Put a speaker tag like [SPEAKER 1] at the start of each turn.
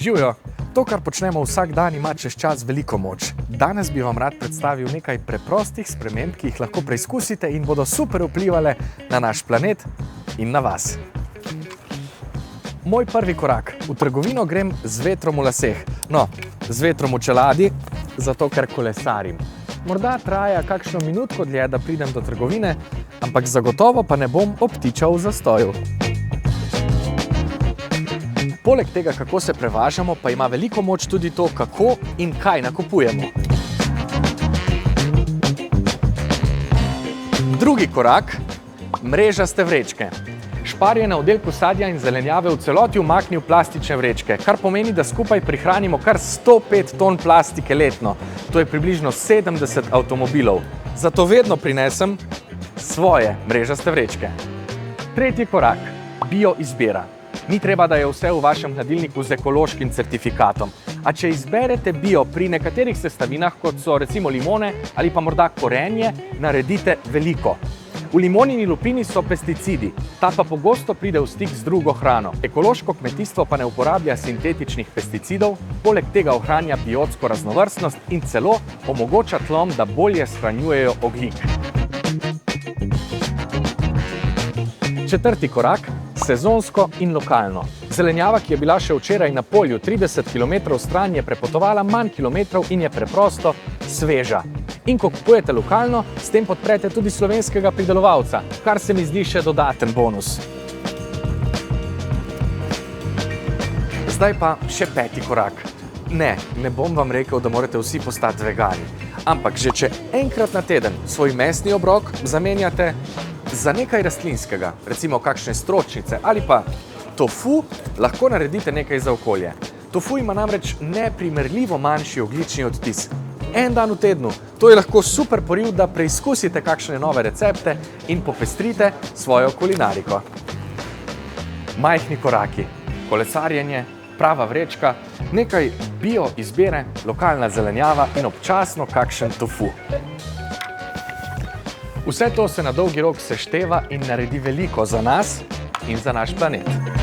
[SPEAKER 1] Živjo! To, kar počnemo vsak dan, ima čez čas veliko moč. Danes bi vam rad predstavil nekaj preprostih sprememb, ki jih lahko preizkusite in bodo super vplivale na naš planet in na vas. Moj prvi korak. V trgovino grem z vetrom v laseh. No, z vetrom v čeladi, zato ker kolesarim. Morda traja kakšno minutko dlje, da pridem do trgovine, ampak zagotovo pa ne bom obtičal v zastoju. Poleg tega, kako se prevažamo, pa ima veliko moč tudi to, kako in kaj nakupujemo. Drugi korak. Mrežaste vrečke. Špar je na oddelku sadja in zelenjave v celoti umaknil plastične vrečke, kar pomeni, da skupaj prihranimo kar 105 ton plastike letno. To je približno 70 avtomobilov. Zato vedno prinesem svoje mrežaste vrečke. Tretji korak. Bio izbira. Ni treba, da je vse v vašem hladilniku z ekološkim certifikatom. A če izberete bio pri nekaterih sestavinah, kot so recimo limone ali pa morda korenje, naredite veliko. V limonini lupini so pesticidi, ta pa pogosto pride v stik z drugo hrano. Ekološko kmetijstvo pa ne uporablja sintetičnih pesticidov, poleg tega ohranja biotsko raznovrstnost in celo omogoča tlom, da bolje shranjujejo ogljik. Četrti korak. Sezonsko in lokalno. Zelenjava, ki je bila še včeraj na polju 30 km stran, je prepotovala manj kilometrov in je preprosto sveža. In ko kupujete lokalno, s tem podprete tudi slovenskega pridelovalca, kar se mi zdi še dodaten bonus. Zdaj pa še peti korak. Ne bom vam rekel, da morate vsi postati vegani. Ampak že če enkrat na teden svoj mesni obrok zamenjate za nekaj rastlinskega, recimo kakšne stročnice ali pa tofu, lahko naredite nekaj za okolje. Tofu ima namreč neprimerljivo manjši ogljični odtis. En dan v tednu. To je lahko super poriv, da preizkusite kakšne nove recepte in popestrite svojo kulinariko. Majhni koraki. Kolesarjenje, prava vrečka, nekaj bio izbire, lokalna zelenjava in občasno kakšen tofu. Vse to se na dolgi rok sešteva in naredi veliko za nas in za naš planet.